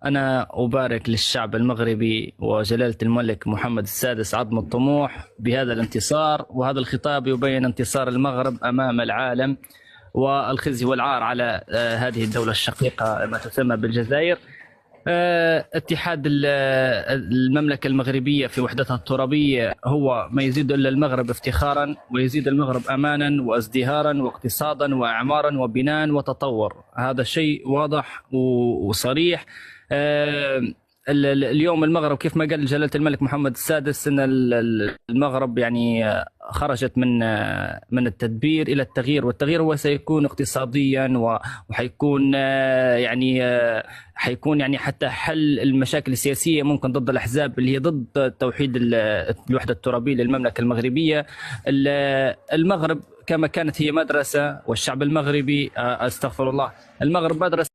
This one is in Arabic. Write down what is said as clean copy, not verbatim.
أنا أبارك للشعب المغربي وجلالة الملك محمد السادس عظم الطموح بهذا الانتصار، وهذا الخطاب يبين انتصار المغرب أمام العالم والخزي والعار على هذه الدولة الشقيقة ما تسمى بالجزائر. اتحاد المملكة المغربية في وحدتها الترابية هو ما يزيد المغرب افتخارا، ويزيد المغرب أمانا وازدهارا واقتصادا وإعمارا وبناء وتطور. هذا شيء واضح وصريح. آه، اليوم المغرب كيف ما قال جلالة الملك محمد السادس أن المغرب يعني خرجت من التدبير إلى التغيير، والتغيير هو سيكون اقتصاديا وحيكون يعني حيكون يعني حتى حل المشاكل السياسية ممكن ضد الأحزاب اللي هي ضد توحيد الوحدة الترابية للمملكة المغربية. المغرب كما كانت هي مدرسة، والشعب المغربي استغفر الله، المغرب مدرسة